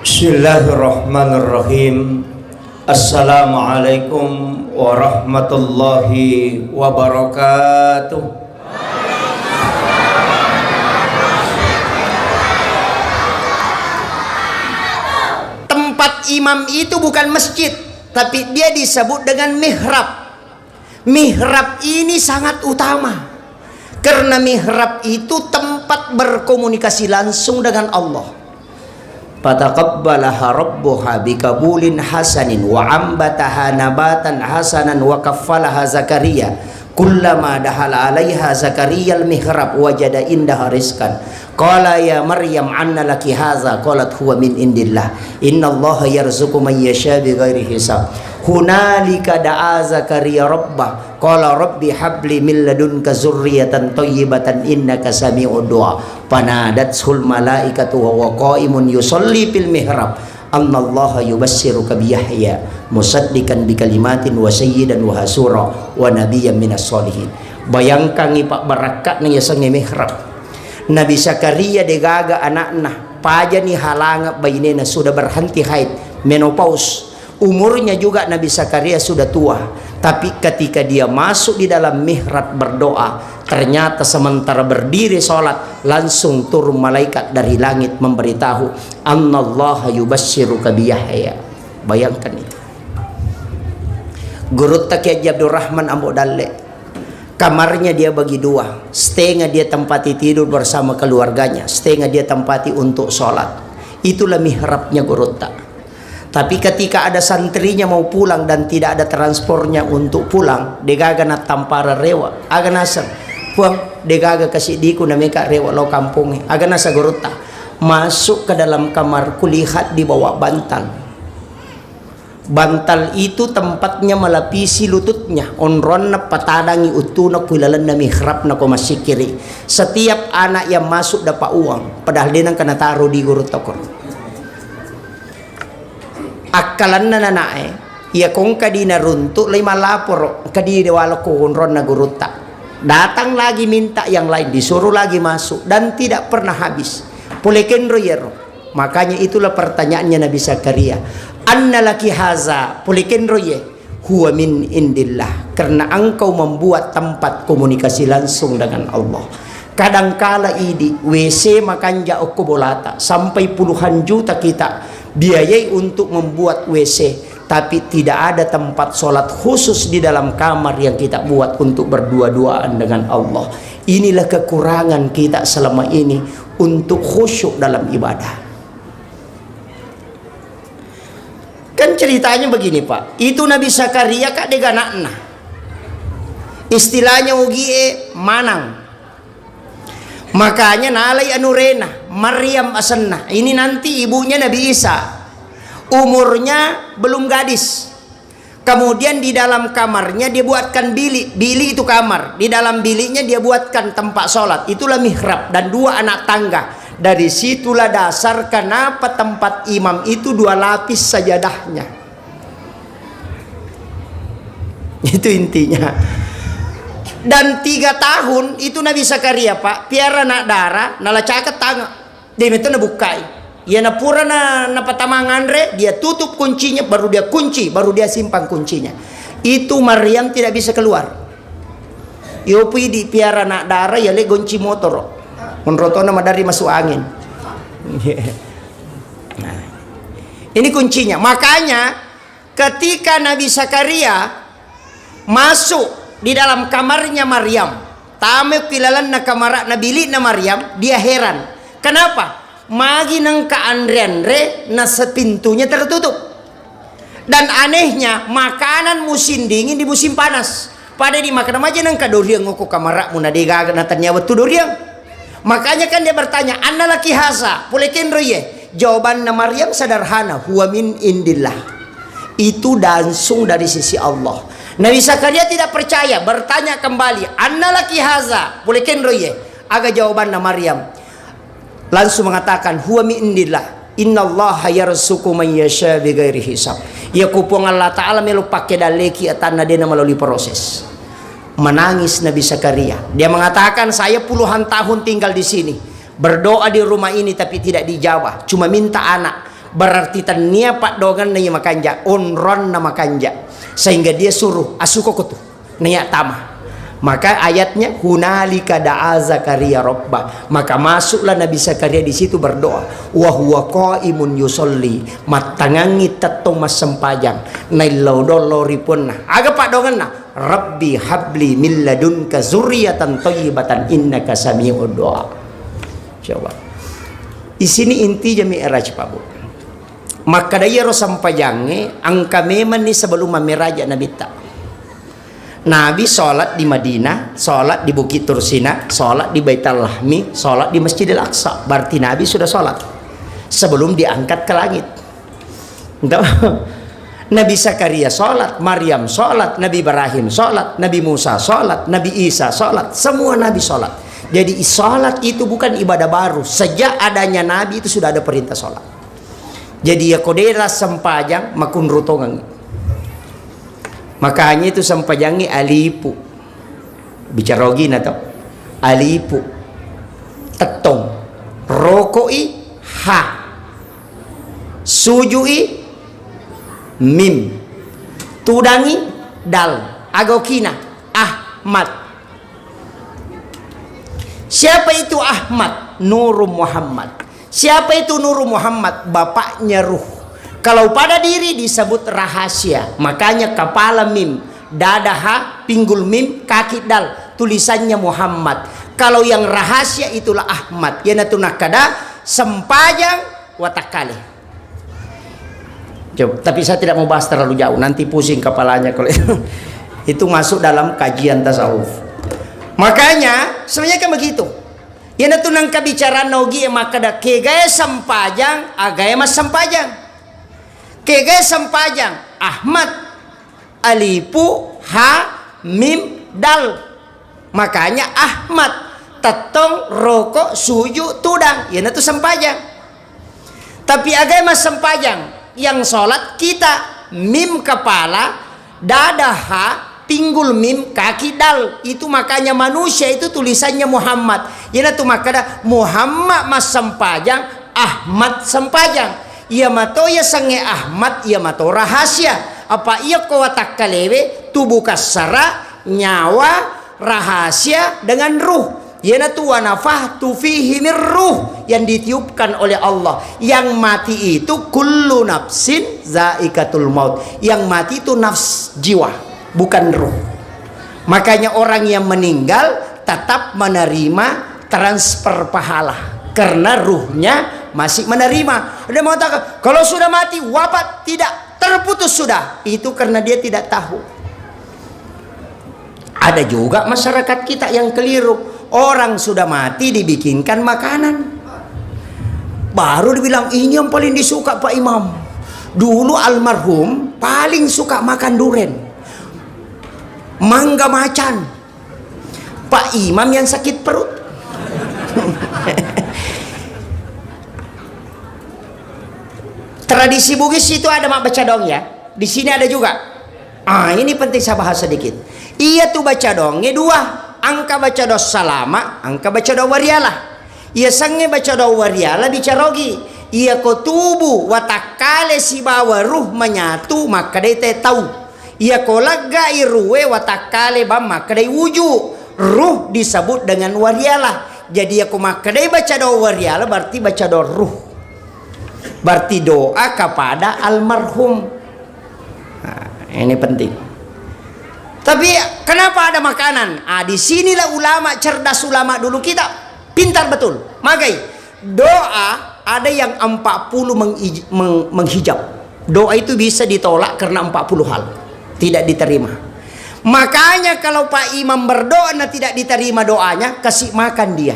Bismillahirrahmanirrahim. Assalamualaikum warahmatullahi wabarakatuh. Tempat imam itu bukan masjid, tapi dia disebut dengan mihrab. Mihrab ini sangat utama, karena mihrab itu tempat berkomunikasi langsung dengan Allah. Fataqabbalaha rabbuha bikabulin hasanin wa ambataha nabatan hasanan wa kaffalaha Zakaria. Kullama dahala alaiha Zakaria al-mihrab wajada indaha rizqan. Qala ya Maryam anna laki hadza? Qalat huwa min indillah. Innallaha yarzuqu man yasha bighairi hisab. Hunalika da'a Zakaria rabbah. Qala rabbi habli min ladunka zurriyatan thayyibatan innaka sami'ud du'a. Fanadatul malaikatu wa huwa qa'imun yusalli fil mihrab. Annallaha yubassiruka bi Yahya musaddiqan bi kalimatin wa sayyidan wa hasura wa nabiyyan minas solihin. Bayangkan Pak barakat nih sange mihrab. Nabi Zakaria degaga anakna paja ni halanga bainena sudah berhenti haid, menopause. Umurnya juga Nabi Zakaria sudah tua, tapi ketika dia masuk di dalam mihrab berdoa, ternyata sementara berdiri sholat langsung turun malaikat dari langit memberitahu annallaha yubassiruka bi Yahya. Bayangkan itu. Guru Kiai Abdurrahman Ambo Dalle, kamarnya dia bagi dua, setengah dia tempati tidur bersama keluarganya, setengah dia tempati untuk sholat. Itulah mihrabnya Guru Tak. Tapi ketika ada santrinya mau pulang dan tidak ada transportnya untuk pulang, degaga na tampara rewa, aga nasa puang degaga kasih diku na meka rewa lo kampungnya, aga nasa Gurutta masuk ke dalam kamar, kulihat di bawah bantal. Bantal itu tempatnya melapisi lututnya, onron na patadangi utuna kuilalan na mihrab na masih kiri. Setiap anak yang masuk dapat uang, padahal dia nang kena taruh di Gurutta kor. Akalan na nanae ya kong kadina runtuk lima lapor kadi dewala ko onron na Gurutta. Datang lagi minta yang lain, disuruh lagi masuk dan tidak pernah habis. Puleken royero. Makanya itulah pertanyaannya Nabi Zakaria. Anna laki haza? Puleken roye. Huwa min indillah. Karena engkau membuat tempat komunikasi langsung dengan Allah. Kadangkala idi WC makanja okubolata sampai puluhan juta kita biayai untuk membuat WC, tapi tidak ada tempat sholat khusus di dalam kamar yang kita buat untuk berdua-duaan dengan Allah. Inilah kekurangan kita selama ini untuk khusyuk dalam ibadah. Kan ceritanya begini Pak, itu Nabi Zakaria kak deganakna, istilahnya ugie manang. Makanya nalai anurena Maryam asanna. Ini nanti ibunya Nabi Isa. Umurnya belum gadis. Kemudian di dalam kamarnya dia buatkan bilik. Bilik itu kamar. Di dalam biliknya dia buatkan tempat sholat. Itulah mihrab dan dua anak tangga. Dari situlah dasar kenapa tempat imam itu dua lapis sajadahnya. Itu intinya. Dan 3 tahun itu Nabi Zakaria Pak piara nak darah nala caket tanga dia itu na bukai ya na pura na patamangan re dia tutup kuncinya baru dia kunci baru dia simpan kuncinya. Itu Maryam tidak bisa keluar. Yopi di piara nak darah ya le gonci motor menroto nama dari masuk angin. Nah, ini kuncinya. Makanya ketika Nabi Zakaria masuk di dalam kamarnya Maryam, tamu kilalan na kamar na bilik na Maryam, dia heran. Kenapa? Magi nang kaandre na sepintunya tertutup. Dan anehnya makanan musim dingin di musim panas. Pada dimakan aja nang kadoriang ngoko kamar mu na degaga na tanya waktu doriang. Makanya kan dia bertanya, "Anna laki hasa?" Puleken roye. Jawaban na Maryam sederhana, "Huwa min indillah." Itu langsung dari sisi Allah. Nabi Zakaria tidak percaya, bertanya kembali, "Anna laki haza?" Puleken roye. Aga jawaban na Maryam langsung mengatakan, "Huwa min indillah. Innallaha yarzuqu man yasha bighairi hisab." Ya kupong Allah Ta'ala melu pakai daleki atana dena melalui proses. Menangis Nabi Zakaria. Dia mengatakan, "Saya puluhan tahun tinggal di sini. Berdoa di rumah ini tapi tidak dijawab. Cuma minta anak. berarti tania pak dongan na makanja onron na makanja, sehingga dia suruh asuko tuh naya tamah. Maka ayatnya hunalika da'a Zakaria rabbah, maka masuklah Nabi Zakaria di situ berdoa, wa huwa qaimun yusolli, matangangi tatong mas sempajang nailaw dolori punna aga pak dongan na rabbi habli min ladunka zurriyatan thayyibatan innaka sami'ud doa. Coba di sini inti jami mi'raj Pak Bu. Maka daya ro sampajange angka meman ni sebelum mamiraja Nabi ta. Nabi sholat di Madinah, sholat di Bukit Tursina, sholat di Baitul Lahmi, sholat di Masjidil Aqsa. Berarti Nabi sudah sholat sebelum diangkat ke langit. Nabi Zakaria sholat, Maryam sholat, Nabi Ibrahim sholat, Nabi Musa sholat, Nabi Isa sholat, semua Nabi sholat. Jadi sholat itu bukan ibadah baru. Sejak adanya Nabi itu sudah ada perintah sholat. Jadi ya kodera sempajang makun rutongang. Makanya itu sempajangi alipu bicara rogin atau alipu tetong rokoi ha sujui mim tudangi dal agokina Ahmad. Siapa itu Ahmad? Nur Muhammad. Siapa itu Nur Muhammad? Bapaknya Ruh. Kalau pada diri disebut rahasia, makanya kepala mim, dada ha, pinggul mim, kaki dal, tulisannya Muhammad. Kalau yang rahasia itulah Ahmad. Ya natunakada sempajang watakale. Coba, tapi saya tidak mau bahas terlalu jauh, nanti pusing kepalanya kalau itu masuk dalam kajian tasawuf. Makanya sebenarnya kan begitu. Ya natunangka bicara nogi makada kegaya sempajang, agaya mas sempajang. Kegaya sempajang Ahmad alipu ha mim dal, makanya Ahmad tetong rokok suju tudang ya itu sempajang. Tapi agama sempajang yang sholat kita mim kepala, dada ha, pinggul mim, kaki dal, itu makanya manusia itu tulisannya Muhammad ya itu makanya Muhammad mas sempajang, Ahmad sempajang. Ia mato ya sange Ahmad, ia mato rahasia. Apa ia kawatak kalewe tubuh kasara nyawa rahasia dengan ruh. Ia tu wanafah tu fihi mir ruh yang ditiupkan oleh Allah. Yang mati itu kullu nafsin zaikatul maut. Yang mati itu nafs jiwa, bukan ruh. Makanya orang yang meninggal tetap menerima transfer pahala karena ruhnya masih menerima. Dia mengatakan kalau sudah mati wafat, tidak, terputus sudah. Itu karena dia tidak tahu. Ada juga masyarakat kita yang keliru. Orang sudah mati dibikinkan makanan, baru dibilang ini yang paling disuka Pak Imam. Dulu almarhum paling suka makan duren, mangga macan. Pak Imam yang sakit perut. Tradisi Bugis itu ada mak baca dong ya. Di sini ada juga. Ini penting saya bahas sedikit. Ia tuh baca dongnya dua. Angka baca dos salama, angka baca do warialah. Ia sange baca do warialah bicarogi. Ia ko tubuh watakale si bawa ruh menyatu maka dia tahu. Ia ko laga iruwe watakale bam maka dia wuju. Ruh disebut dengan warialah. Jadi aku maka dia baca do warialah berarti baca do ruh. Berarti doa kepada almarhum. Nah, ini penting. Tapi kenapa ada makanan? Di sinilah ulama cerdas, ulama dulu kita pintar betul. Makai doa ada yang 40 menghijab. Doa itu bisa ditolak karena 40 hal tidak diterima. Makanya kalau Pak Imam berdoa dan tidak diterima doanya, kasih makan dia.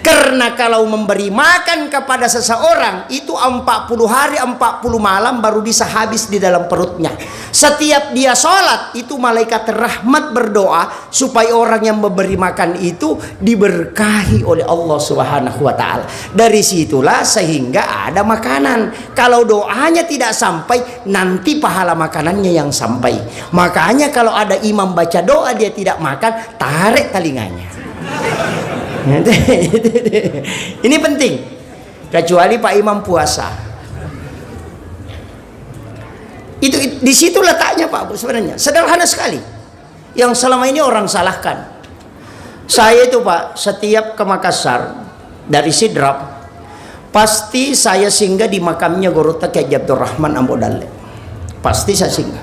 Karena kalau memberi makan kepada seseorang itu 40 hari 40 malam baru bisa habis di dalam perutnya. Setiap dia sholat itu malaikat rahmat berdoa supaya orang yang memberi makan itu diberkahi oleh Allah Subhanahu wa taala. Dari situlah sehingga ada makanan. Kalau doanya tidak sampai, nanti pahala makanannya yang sampai. Makanya kalau ada imam baca doa dia tidak makan, tarik telinganya. Ini penting. Kecuali Pak Imam puasa. Itu di situ letaknya Pak Bu sebenarnya. Sederhana sekali. Yang selama ini orang salahkan. Saya itu Pak, setiap ke Makassar dari Sidrap, pasti saya singgah di makamnya Guru Kiai Abdul Rahman Ambo Dalle. Pasti saya singgah.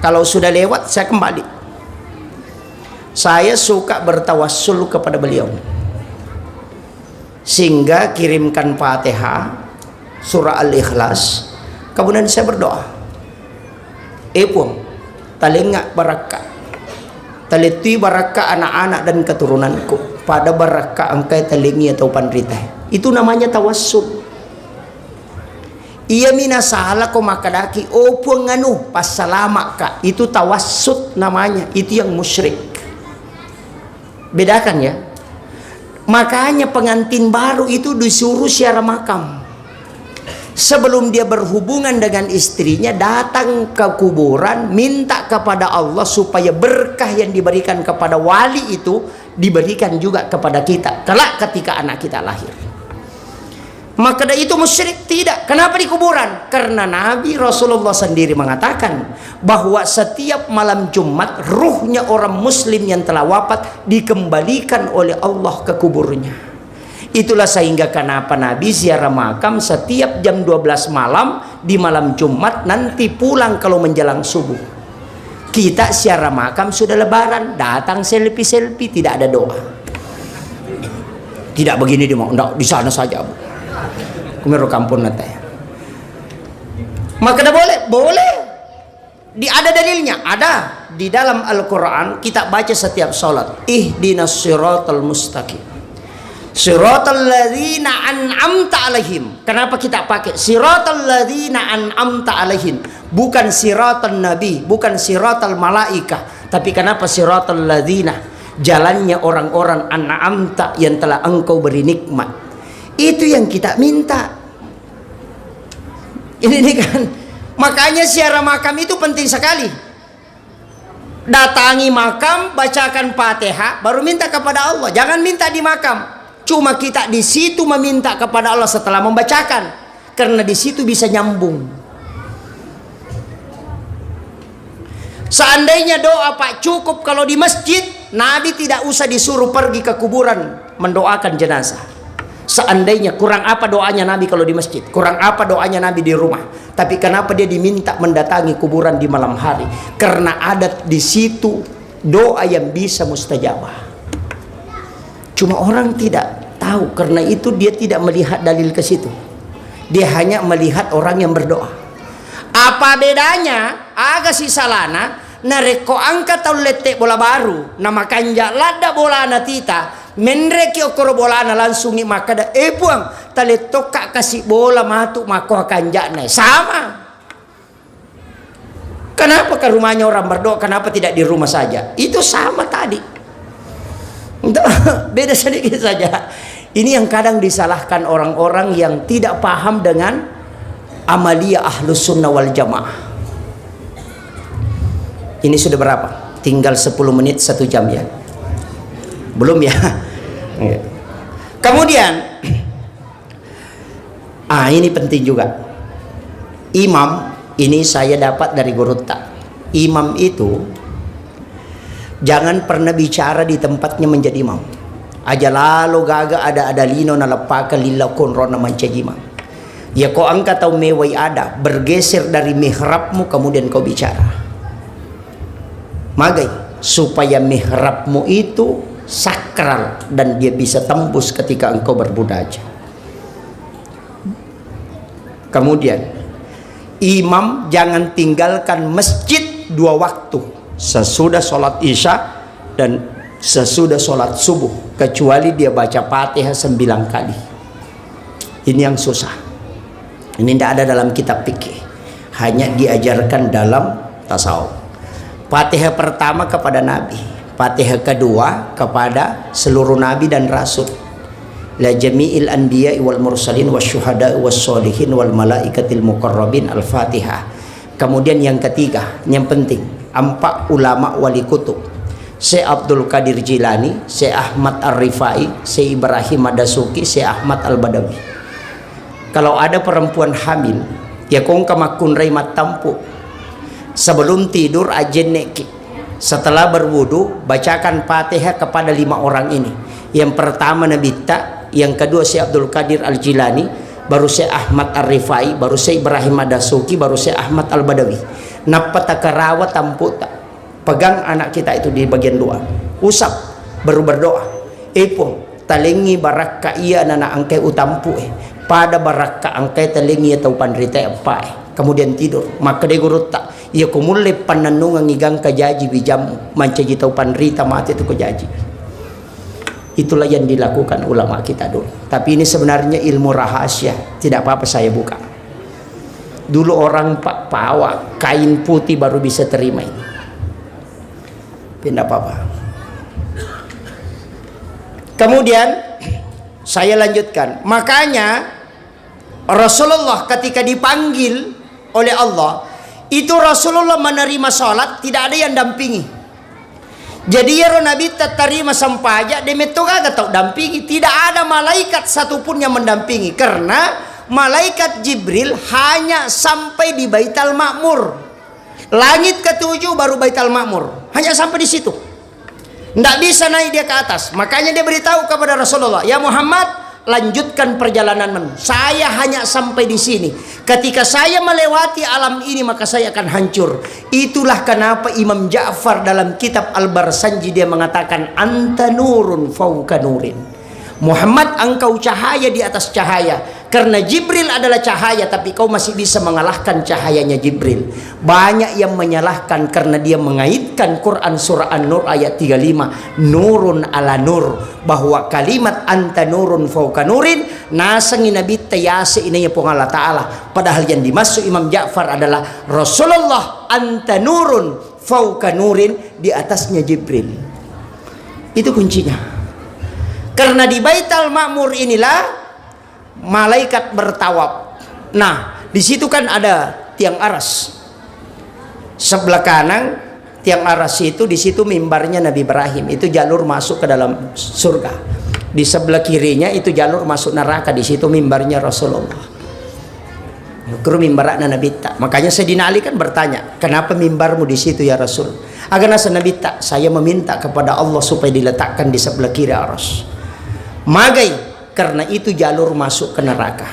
Kalau sudah lewat saya kembali. Saya suka bertawassul kepada beliau. Sehingga kirimkan Fatihah, surah Al-Ikhlas, kemudian saya berdoa. Epung, talingak barakah, taliti barakah anak-anak dan keturunanku, pada barakah angkai talingi atau pandritai. Itu namanya tawassul. Ia mina salah ko makadaki opung nganu pasalama ka, itu tawassut namanya. Itu yang musyrik. Bedakan ya. Makanya pengantin baru itu disuruh ziarah makam. Sebelum dia berhubungan dengan istrinya, datang ke kuburan, minta kepada Allah supaya berkah yang diberikan kepada wali itu diberikan juga kepada kita kelak ketika anak kita lahir. Maka itu musyrik tidak. Kenapa di kuburan? Karena Nabi Rasulullah sendiri mengatakan bahwa setiap malam Jumat ruhnya orang muslim yang telah wafat dikembalikan oleh Allah ke kuburnya. Itulah sehingga kenapa Nabi ziarah makam setiap jam 12 malam di malam Jumat, nanti pulang kalau menjelang subuh. Kita ziarah makam sudah lebaran, datang selfie-selfie, tidak ada doa. Tidak begini dia mau, enggak, di sana saja Bu. Kumeru kampung nanti. Maka dah boleh, boleh. Ada dalilnya, ada di dalam Al-Quran. Kita baca setiap salat. Ihdinas siratal mustaqim. Siratal ladzina an'amta alaihim. Kenapa kita pakai siratal ladzina an'amta alaihim? Bukan siratal nabi, bukan siratal malaikah. Tapi kenapa siratal ladzina? Jalannya orang-orang an'amta yang telah engkau beri nikmat. Itu yang kita minta. Ini kan. Makanya ziarah makam itu penting sekali. Datangi makam, bacakan Fatihah, baru minta kepada Allah. Jangan minta di makam. Cuma kita di situ meminta kepada Allah setelah membacakan, karena di situ bisa nyambung. Seandainya doa Pak cukup kalau di masjid, Nabi tidak usah disuruh pergi ke kuburan mendoakan jenazah. Seandainya, kurang apa doanya Nabi kalau di masjid? Kurang apa doanya Nabi di rumah? Tapi kenapa dia diminta mendatangi kuburan di malam hari? Karena ada di situ doa yang bisa mustajabah. Cuma orang tidak tahu, karena itu dia tidak melihat dalil ke situ. Dia hanya melihat orang yang berdoa. Apa bedanya? Aga si salana nareko angka tau letek bola baru, nama kanja lada bola natita, menreki okoro bola na langsung ni makada buang taletok kak kasih bola matu mako kanja sama. Kenapa ke rumahnya orang berdoa? Kenapa tidak di rumah saja? Itu sama tadi. Beda sedikit saja. Ini yang kadang disalahkan orang-orang yang tidak paham dengan amaliyah ahlus sunnah wal jamaah. Ini sudah berapa? Tinggal 10 menit 1 jam ya. Belum ya. Kemudian ini penting juga. Imam ini saya dapat dari Guru Tak. Imam itu jangan pernah bicara di tempatnya menjadi imam. Aja lalu gaga ada lino na lapaka lilla konrona mancajimam. Ya kau angkat atau mewai ada, bergeser dari mihrabmu kemudian kau bicara. Magai supaya mihrabmu itu sakral dan dia bisa tembus ketika engkau berbudaja. Kemudian imam jangan tinggalkan masjid 2 waktu, sesudah sholat isya dan sesudah sholat subuh, kecuali dia baca Fatihah 9 kali. Ini yang susah. Ini tidak ada dalam kitab fikih, hanya diajarkan dalam tasawuf. Fatihah pertama kepada Nabi, Fatihah kedua kepada seluruh Nabi dan Rasul. La jami'il anbiya'i wal mursalin wasyuhada'i wassolihin wal malaikatil muqarrabin al-Fatihah. Kemudian yang ketiga, yang penting, 4 ulama wali kutub, Syekh Abdul Qadir Jilani, Syekh Ahmad Ar-Rifai, Syekh Ibrahim Ad-Dasuki, Syekh Ahmad Al-Badawi. Kalau ada perempuan hamil, ya kong kamakun raimat tampu, Sebelum tidur ajen neki. Setelah berwudu bacakan Fatihah kepada 5 orang ini. Yang pertama Nabi Tak, yang kedua Syekh Abdul Qadir Al-Jilani, baru Syekh Ahmad Ar-Rifai, baru Syekh Ibrahim Ad-Dasuki, baru Syekh Ahmad Al-Badawi. Napata kerawat tampu tak. Pegang anak kita itu di bagian doa. Usap, baru berdoa. Epong, talingi baraka iya nana angkai utampu pada baraka angkai talingi atau pandrita apa kemudian tidur. Maka dia gurut tak. Ia kumulai pananungan ngigang kajaji bijam mancaji tau pandrita mati itu kajaji. Itulah yang dilakukan ulama kita dulu. Tapi ini sebenarnya ilmu rahasia. Tidak apa-apa saya buka. Dulu orang pak pawa kain putih baru bisa terima ini. Tidak apa-apa. Kemudian saya lanjutkan. Makanya Rasulullah ketika dipanggil oleh Allah, itu Rasulullah menerima sholat, tidak ada yang dampingi. Jadi ya Nabi terima sampaja demeto kagak tau dampingi, tidak ada malaikat satupun yang mendampingi karena malaikat Jibril hanya sampai di Baitul Ma'mur. Langit ke-7 baru Baitul Ma'mur, hanya sampai di situ. Tidak bisa naik dia ke atas. Makanya dia beritahu kepada Rasulullah, ya Muhammad, lanjutkan perjalananmu. Saya hanya sampai di sini. Ketika saya melewati alam ini maka saya akan hancur. Itulah kenapa Imam Ja'far dalam kitab Al-Barsanji dia mengatakan anta nurun fauka nurin. Muhammad, engkau cahaya di atas cahaya. Karena Jibril adalah cahaya, tapi kau masih bisa mengalahkan cahayanya Jibril. Banyak yang menyalahkan karena dia mengaitkan Quran surah An-Nur ayat 35, nurun ala nur, bahwa kalimat anta nurun fauka nurin nasangi Nabi tayase ini ya Allah Ta'ala. Padahal yang dimaksud Imam Ja'far adalah Rasulullah anta nurun fauka nurin, di atasnya Jibril. Itu kuncinya. Karena di Baitul Ma'mur inilah malaikat bertawaf. Nah, di situ kan ada tiang aras. Sebelah kanan tiang aras itu, di situ mimbarnya Nabi Ibrahim. Itu jalur masuk ke dalam surga. Di sebelah kirinya itu jalur masuk neraka. Di situ mimbarnya Rasulullah. Kru mimbarakna Nabi Tak. Makanya Sayyidina Ali kan bertanya, kenapa mimbarmu di situ ya Rasul? Agar nasa Nabi Tak, saya meminta kepada Allah supaya diletakkan di sebelah kiri aras. Magai, karena itu jalur masuk ke neraka.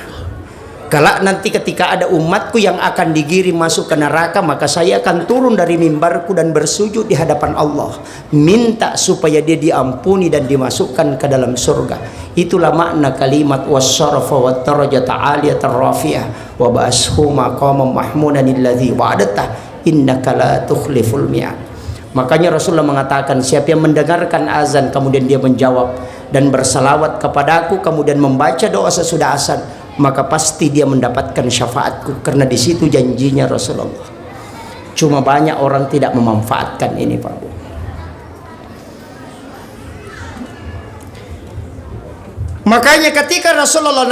Kalau nanti ketika ada umatku yang akan digiring masuk ke neraka, maka saya akan turun dari mimbarku dan bersujud di hadapan Allah, minta supaya dia diampuni dan dimasukkan ke dalam surga. Itulah makna kalimat wasyarafa wa darajata aliyatan rafiyah wa ba'ashu maqamam mahmudan alladzi wa'adta innaka la tukhliful mi'ad. Makanya Rasulullah mengatakan, siapa yang mendengarkan azan kemudian dia menjawab dan bersalawat kepadaku kemudian membaca doa sesudah azan, maka pasti dia mendapatkan syafaatku. Karena di situ janjinya Rasulullah. Cuma banyak orang tidak memanfaatkan ini, Pak Bu. Makanya ketika Rasulullah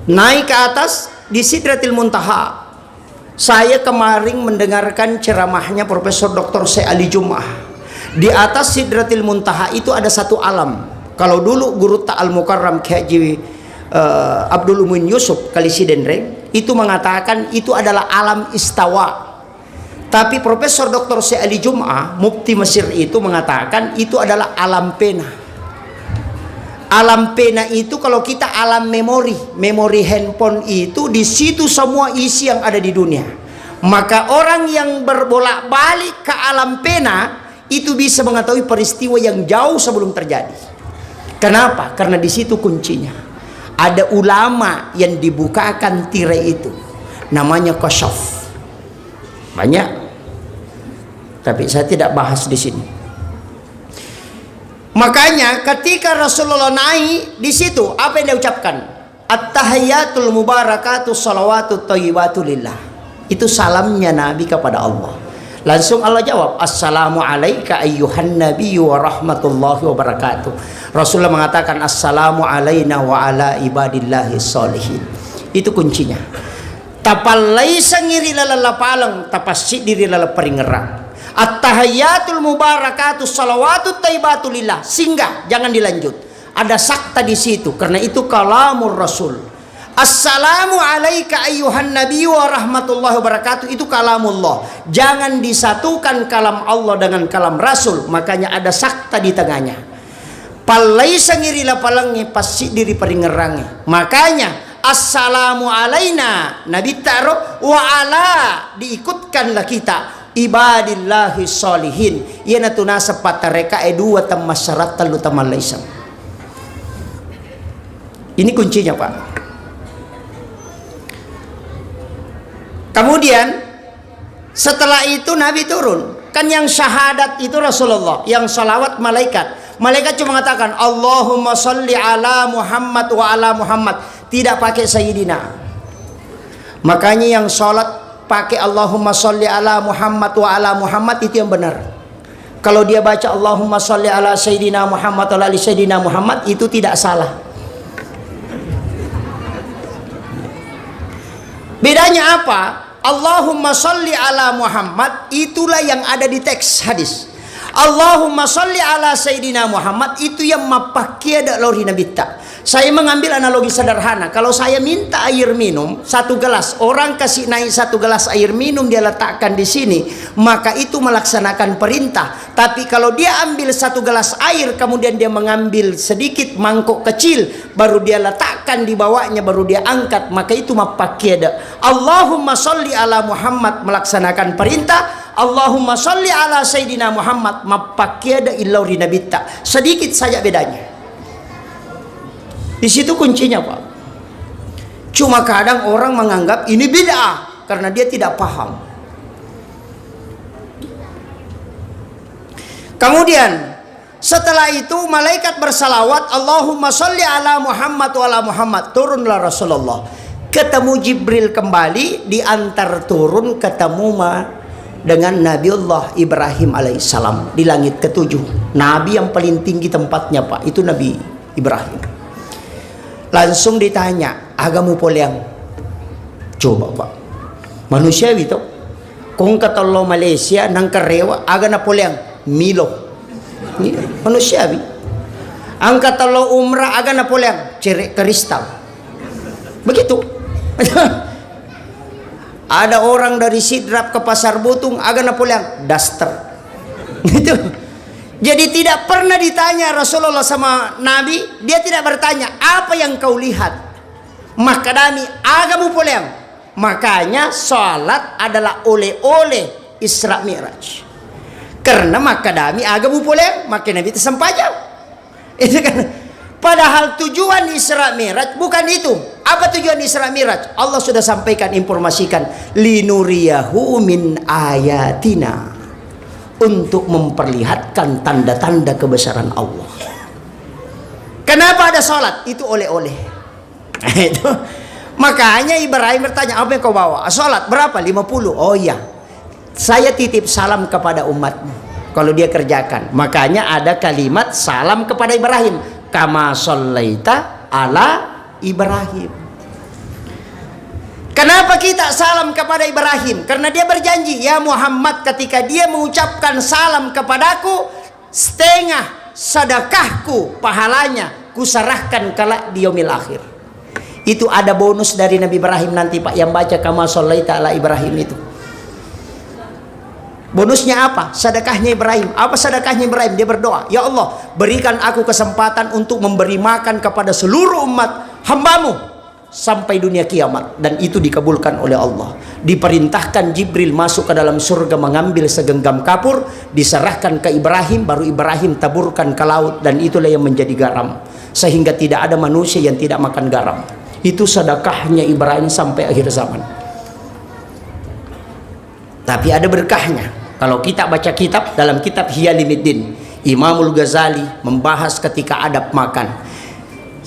naik ke atas di Sidratil Muntaha, saya kemarin mendengarkan ceramahnya Profesor Dr. Syekh Ali Jum'ah. Di atas Sidratil Muntaha itu ada satu alam. Kalau dulu Guru Ta'al Mukarram Haji Abdul Umin Yusuf Kalisidendreng itu mengatakan itu adalah alam istawa. Tapi Profesor Dr. Syekh Ali Jum'ah, Mufti Mesir itu mengatakan itu adalah alam pena. Alam pena itu kalau kita alam memori handphone itu di situ semua isi yang ada di dunia. Maka orang yang berbolak-balik ke alam pena itu bisa mengetahui peristiwa yang jauh sebelum terjadi. Kenapa? Karena di situ kuncinya. Ada ulama yang dibukakan tirai itu, namanya kasyaf. Banyak, tapi saya tidak bahas di sini. Makanya ketika Rasulullah naik di situ, apa yang dia ucapkan? At-tahiyyatul mubarakatuh salawatut thayyibatu lillah. Itu salamnya Nabi kepada Allah. Langsung Allah jawab, assalamu alayka ayyuhan nabiyyu wa rahmatullahi wa barakatuh. Rasulullah mengatakan assalamu alayna wa ala ibadillahi sholihin. Itu kuncinya. Tapalai sangiri lalala palang, tapasid diri lalala peringerang. At-tahiyyatul mubarakatuh salawatut thayyibatu lillah. Singgah, jangan dilanjut. Ada sakta di situ karena itu kalamur Rasul. Assalamu alaika ayyuhan nabi wa rahmatullahi wabarakatuh, itu kalamullah. Jangan disatukan kalam Allah dengan kalam Rasul, makanya ada sakta di tengahnya. Palai sangirila palangi pasti diri peringerangi. Makanya assalamu alaina nabi taruh wa ala diikutkanlah kita ibadillahi sholihin. Iana tunasa patareka dua tamasyarat talu tamalaisam. Ini kuncinya, Pak. Kemudian setelah itu Nabi turun. Kan yang syahadat itu Rasulullah, yang salawat malaikat. Malaikat cuma mengatakan Allahumma sholli ala Muhammad wa ala Muhammad, tidak pakai Sayyidina. Makanya yang sholat pakai Allahumma sholli ala Muhammad wa ala Muhammad itu yang benar. Kalau dia baca Allahumma sholli ala Sayyidina Muhammad wa ala Sayyidina Muhammad, itu tidak salah. Bedanya apa? Allahumma sholli ala Muhammad itulah yang ada di teks hadis. Allahumma sholli ala Sayyidina Muhammad itu yang mapakia dak lori nabi tak. Saya mengambil analogi sederhana. Kalau saya minta air minum 1 gelas, orang kasih naik 1 gelas air minum, dia letakkan di sini, maka itu melaksanakan perintah. Tapi kalau dia ambil 1 gelas air, kemudian dia mengambil sedikit mangkok kecil, baru dia letakkan di bawahnya, baru dia angkat, maka itu mapakiada. Allahumma sholli ala Muhammad melaksanakan perintah. Allahumma sholli ala Sayyidina Muhammad mapakiada illauri nabita. Sedikit saja bedanya. Di situ kuncinya, Pak. Cuma kadang orang menganggap ini bid'ah karena dia tidak paham. Kemudian setelah itu malaikat bersalawat Allahumma sholli ala Muhammad wa ala Muhammad. Turunlah Rasulullah. Ketemu Jibril kembali, diantar turun ketemu dengan Nabiullah Ibrahim alaihissalam di langit ke-7. Nabi yang paling tinggi tempatnya, Pak, itu Nabi Ibrahim. Langsung ditanya, agamu poliang. Coba, Pak, manusiawi itu. Kung katalo Malaysia nang karewa aga na poliang Milo. Manusiawi. Ang katalo umrah aga na poliang cerek kristal. Begitu. Ada orang dari Sidrap ke Pasar Butung aga na poliang daster. Gitu. Jadi tidak pernah ditanya Rasulullah sama Nabi, dia tidak bertanya apa yang kau lihat. Makadami agamu poliang. Makanya salat adalah oleh-oleh Isra Mi'raj. Karena makadami agamu poliang, maka Nabi itu sempajang. Itu kan. Padahal tujuan Isra Mi'raj bukan itu. Apa tujuan Isra Mi'raj? Allah sudah sampaikan, informasikan, linuriyahu min ayatina, untuk memperlihatkan tanda-tanda kebesaran Allah. Kenapa ada sholat? Itu oleh-oleh. Itu. Makanya Ibrahim bertanya, apa yang kau bawa? Sholat berapa? 50. Oh iya, saya titip salam kepada umatmu kalau dia kerjakan. Makanya ada kalimat salam kepada Ibrahim, kama shallaita ala Ibrahim. Kenapa kita salam kepada Ibrahim? Karena dia berjanji, ya Muhammad, ketika dia mengucapkan salam kepadaku, setengah sedekahku pahalanya kuserahkan kelak di yaumil akhir. Itu ada bonus dari Nabi Ibrahim nanti, Pak, yang baca kama shallaita ala Ibrahim itu. Bonusnya apa? Sedekahnya Ibrahim. Apa sedekahnya Ibrahim? Dia berdoa, ya Allah, berikan aku kesempatan untuk memberi makan kepada seluruh umat hambamu sampai dunia kiamat, dan itu dikabulkan oleh Allah. Diperintahkan Jibril masuk ke dalam surga mengambil segenggam kapur, diserahkan ke Ibrahim, baru Ibrahim taburkan ke laut, dan itulah yang menjadi garam, sehingga tidak ada manusia yang tidak makan garam. Itu sedekahnya Ibrahim sampai akhir zaman. Tapi ada berkahnya. Kalau kita baca kitab, dalam kitab Hiyalimiddin, Imamul Ghazali membahas ketika adab makan.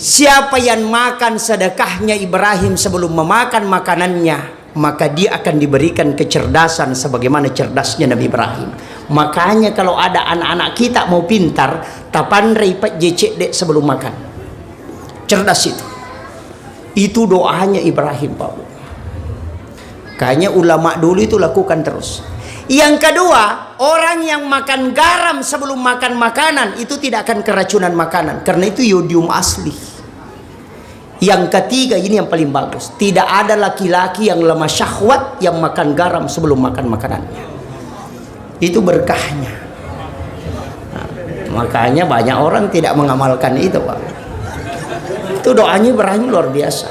Siapa yang makan sedekahnya Ibrahim sebelum memakan makanannya, maka dia akan diberikan kecerdasan sebagaimana cerdasnya Nabi Ibrahim. Makanya kalau ada anak-anak kita mau pintar, tapandrei pak jecek dek sebelum makan. Cerdas itu. Itu doanya Ibrahim, Pak. Kayaknya ulama dulu itu lakukan terus. Yang kedua, orang yang makan garam sebelum makan makanan itu tidak akan keracunan makanan, karena itu yodium asli. Yang ketiga, ini yang paling bagus, tidak ada laki-laki yang lemah syahwat yang makan garam sebelum makan makanannya. Itu berkahnya. Nah, makanya banyak orang tidak mengamalkan itu, Pak. Itu doanya Ibrahim luar biasa.